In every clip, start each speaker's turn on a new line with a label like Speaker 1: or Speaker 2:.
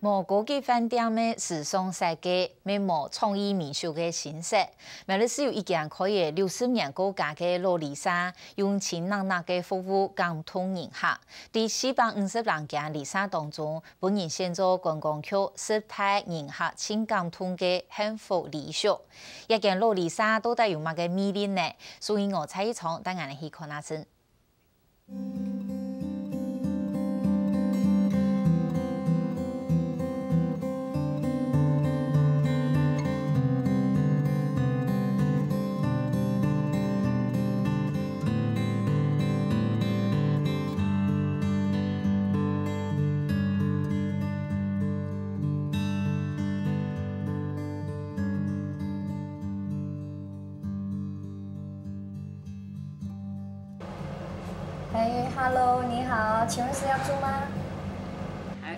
Speaker 1: 无高级饭店的时尚设计，没无创意美术的形式。马来西亚有一件可以60年高价的洛丽莎，用轻năng量的服务感通人客。第450件丽莎当中，本人先做观光区适配人客情感通的幸福理想。一件洛丽莎到底有乜嘅魅力呢？所以我猜一场，等下嚟去看下先。
Speaker 2: 哎 ，Hello， 你好，请问是要住吗？
Speaker 3: 係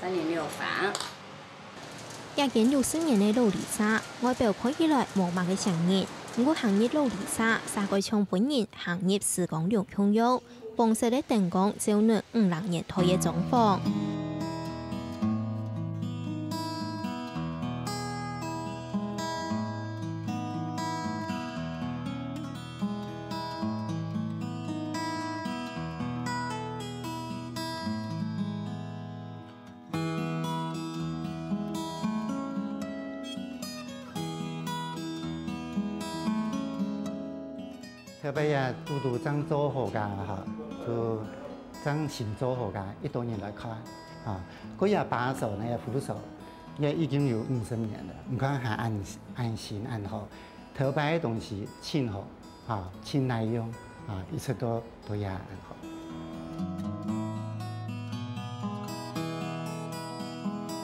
Speaker 3: 3年6房。
Speaker 4: 一件60年的洛丽莎，外表看起來無乜嘅上熱，不過行業洛麗莎三個從本人行業時光流享用，黃色的燈光照亮50年代嘅狀況。
Speaker 5: 特別也都將做好噶哈，就將新做好噶，1多年來看啊，嗰也把手呢也扶手，也已經有50年了，你看還按新按好，特別的東西輕好啊，輕耐用啊，一切都也按好。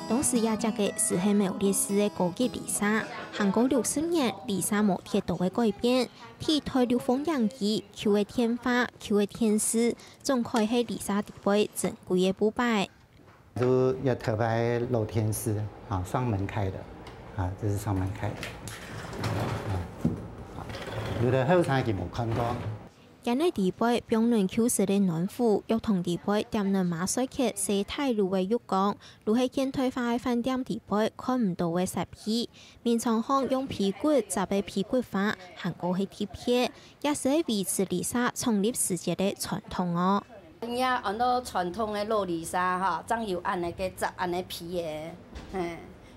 Speaker 4: 當時也隻嘅是係毛利氏嘅高級麗莎，行過60年，麗莎冇太多嘅改變。Thì thời流風洋溢，求嘅天花，求嘅天使，總可以係麗莎地位珍貴嘅不敗。
Speaker 5: 就也特別露天使啊，雙門開的啊，這是雙門開的。有的後生佢冇看過。
Speaker 4: 人嘅地位，標論 Q 式嘅暖府，又同地位點能馬賽克西太路嘅浴缸，如係現代化嘅飯店地位看唔到嘅設備，面窗項用皮骨雜嘅皮骨花，行過係貼片，也是維持麗莎創立時節嘅傳統哦。
Speaker 3: 也按照傳統嘅洛麗莎哈，總有按那個雜按那皮嘅，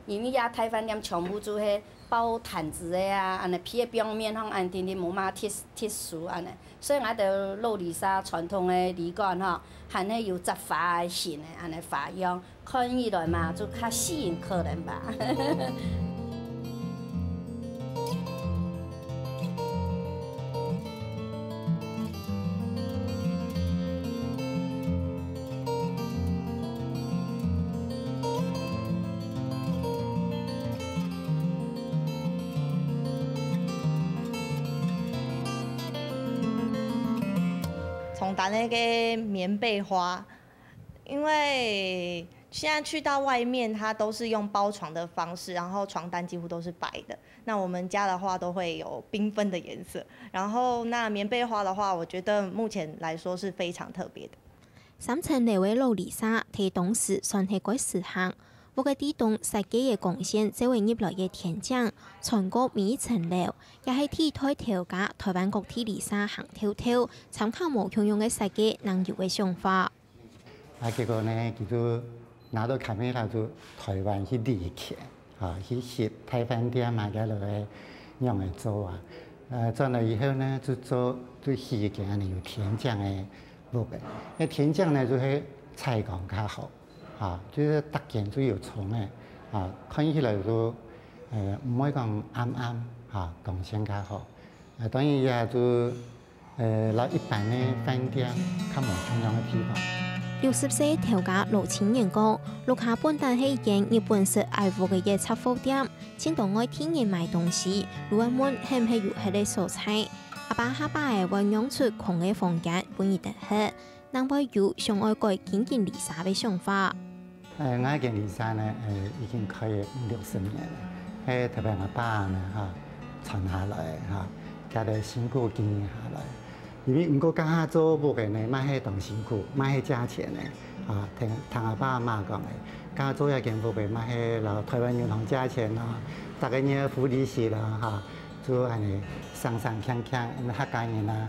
Speaker 3: 因為也台飯店全部做係包毯子的啊，按那皮嘅表面項按點點冇乜鐵絲按那，所以我哋洛麗莎傳統嘅旅館哈，還係有雜花線嘅按那花樣，看起來嘛就較吸引客人吧。
Speaker 6: 从打那个棉被花，因为现在去到外面，它都是用包床的方式，然後床單幾乎都是白的。那我們家的話都會有繽紛的顏色。然後那棉被花的話，我覺得目前來說是非常特別的。
Speaker 4: 3層樓嘅洛麗莎，喺當時算係鬼時行。我嘅地動設計嘅貢獻，就係入來嘅天井，全國每一層樓，也係替台調價台灣國體麗莎行跳跳，參考無共用嘅設計能有嘅想法。
Speaker 5: 結果呢，佢就拿到卡梅拉就台灣去理解，去學台飯店嘛，嘅落嚟用嚟做啊。做了以後呢，就做最細嘅呢有天井嘅部分，因天井呢就係採光較好。就是搭建都有窗嘅，看起來就唔可以講暗暗，光線較好。當然也就攞一般嘅飯店較冇同樣嘅地方。
Speaker 4: 60歲調價6000元高，樓下本單係間日本式愛護嘅嘢雜貨店，前到愛天然買東西，如果問係唔係有係啲蔬菜，阿爸下巴係運用出窮嘅房間，本意得係，能否有想愛改建麗莎嘅想法？
Speaker 5: 我嘅麗莎呢，已經開業60年了，係特別我爸呢傳下來家哋辛苦經營下來，因為唔過家下做部嘅呢，買係當辛苦，買係價錢呢，聽阿爸阿媽講嘅，家做一件貨幣嘛，係老台灣銀行價錢咯，大概呢福利是咯嚇，就安尼上上锵锵，因為客家人啊，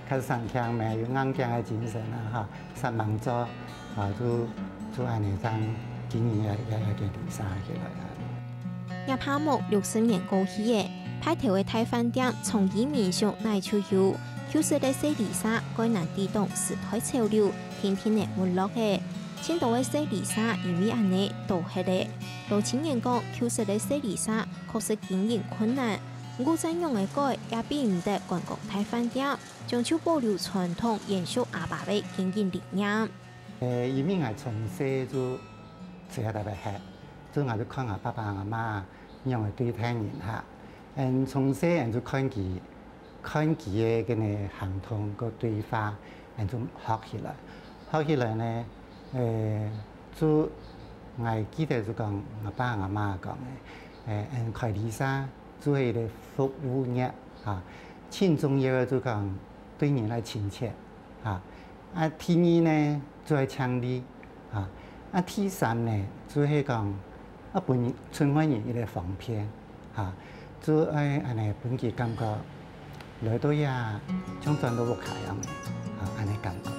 Speaker 5: 較上锵咩，有硬頸嘅精神啊嚇，實忙做就安尼當經營一件離沙起來啊。
Speaker 4: 入項目60年過去嘅，派頭嘅大飯店從以民宿乃出遊。就是咧洗離沙，該難地動時代潮流，天天嘅沒落嘅。青島嘅洗離沙，因為安尼都係咧。老青年講，就是咧洗離沙，確實經營困難。古鎮用嘅改也比唔得觀光大飯店，將就保留傳統，延續阿爸嘅經營理念。
Speaker 5: 因為我從細就食特別吃，就我就看我爸爸阿媽用嘅對待人嚇，從細就看佢嘅嗰啲行動個對話，就學起來。學起來呢，就我記得就講我爸阿媽講嘅，開離沙做係個服務業嚇，輕重要嘅就講對人來親切嚇。第二呢就係倡議嚇，第三呢就係講本村外人一個方便嚇，就安尼本佢感覺。來到呀，將轉到屋企咁嘅，安尼感覺。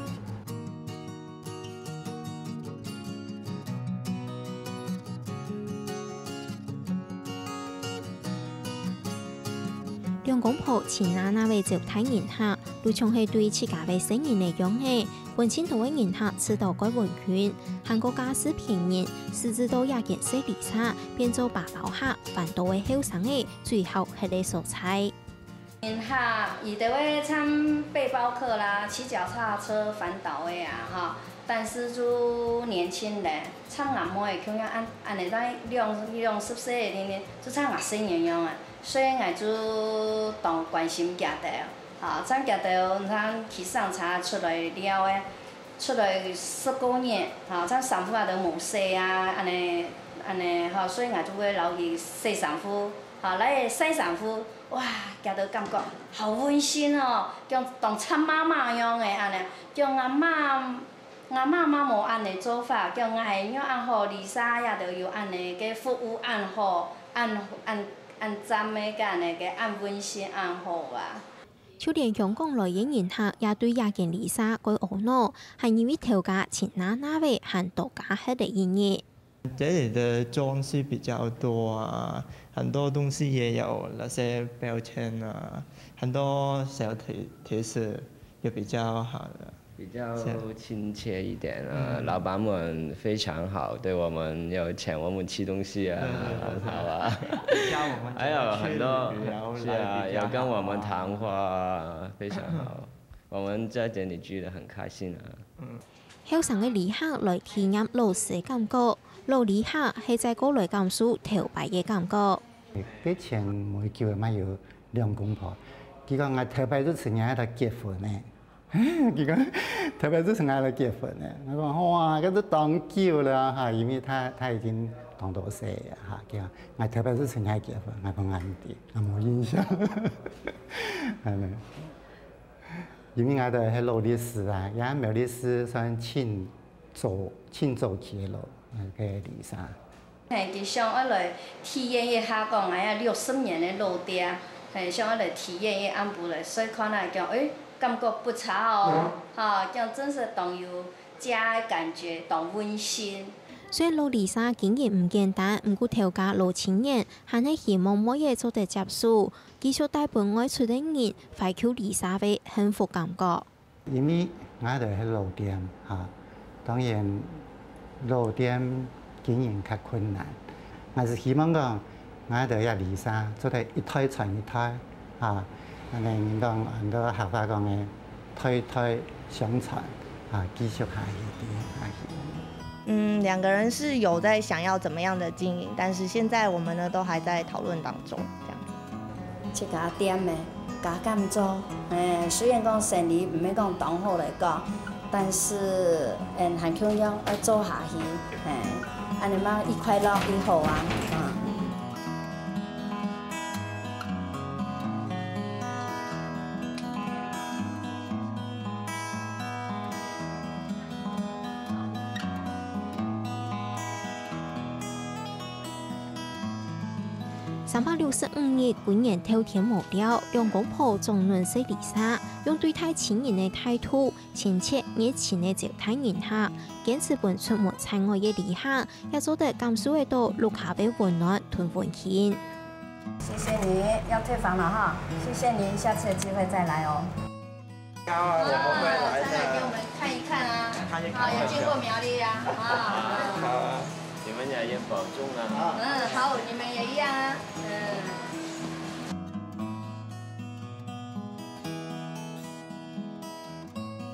Speaker 4: 兩公婆前那位就睇人客，如從係對自家嘅生意嚟講嘅，本青島嘅人客吃到該溫泉，韓國家私便宜，甚至到也件洗離沙，變做白包客，飯到嘅後生嘅，最後係嚟蔬菜。
Speaker 3: 哈，伊就會參背包客啦，騎腳踏車環島的啊，哈。但是就年輕人，參阿妹嘅，像按呢種兩10歲嘅年齡，就參阿細年樣啊。所以我就當關心家庭，哈，參家庭，參去上茶出來了誒，出來10多年，哈，參丈夫也都冇細啊，安尼，哈，所以我就會留意細丈夫，哈，來細丈夫。哇，家到感覺好溫馨哦，像當親媽媽樣嘅安尼，像阿媽冇安尼做法，像我係樣按好離沙也都有安尼嘅服務按好，按讚美嘅安尼嘅按溫馨按好啊。
Speaker 4: 就連香港來嘅人客也對亞件離沙改懊惱，係因為頭家前那位和度假係的原因。
Speaker 7: 這裡的裝飾比較多啊，很多東西也有那些標籤啊，很多小貼士也比較好的，
Speaker 8: 比較親切一點啊。老闆們非常好，對我們有請我們吃東西啊，很好啊。
Speaker 7: 教我們
Speaker 8: 還有很多是啊，有跟我們談話，非常好。我們在這裡聚得很開心啊。
Speaker 4: 後生嘅旅客來體驗老時感覺。老旅客係在過來感受頭擺嘅感覺。
Speaker 5: 之前每叫嘛有兩公婆，佢講我頭擺都成日喺度結婚呢。佢講頭擺都成日喺度結婚呢。我講哇，嗰都當叫啦嚇，因為他已經當到歲嚇，佢講我頭擺都成日結婚，我講啱啲，我冇印象。係咪？因為我哋係勞力士啊，也勞力士算輕走起咯。嘅離沙，
Speaker 3: 佢想一來體驗一下講60年嘅老店，係想一來體驗一安步來，所以看來講，感覺不差哦，嚇，講真是當有家嘅感覺，當溫馨。
Speaker 4: 雖然老離沙經驗唔簡單，唔過頭家老青年，還係希望每嘢做得接受，繼續帶伴外出的人，快求離沙嘅幸福感覺。
Speaker 5: 因為我哋係老店嚇，當然。老店經營較困難，我是希望講，我哋要離沙做得一代傳一代，嚇，令講很多客家講嘅代相傳，嚇，繼續下去。
Speaker 6: 兩個人是有在想要怎麼樣的經營，但是現在我們呢都還在討論當中，這樣子。
Speaker 3: 這家店嘅加減做，雖然講生意唔係講當好嚟講。但是，很強要做下去，安尼嘛，一快樂一好啊，
Speaker 4: 365日本年透天無了，兩公婆總論識離沙，用對待親人的態度，親切熱情的招待人客，堅持本出門親愛的離客，也做得感受得到陸客的溫暖同溫馨。
Speaker 2: 謝謝你，要退房了哈，謝謝您，下次有機會再來哦。
Speaker 7: 好啊，我們會來的。
Speaker 3: 再來給我們看一看啊，好，有經過苗栗呀，
Speaker 8: 好啊，你們也要保重啊。
Speaker 3: 好，你們也一樣啊，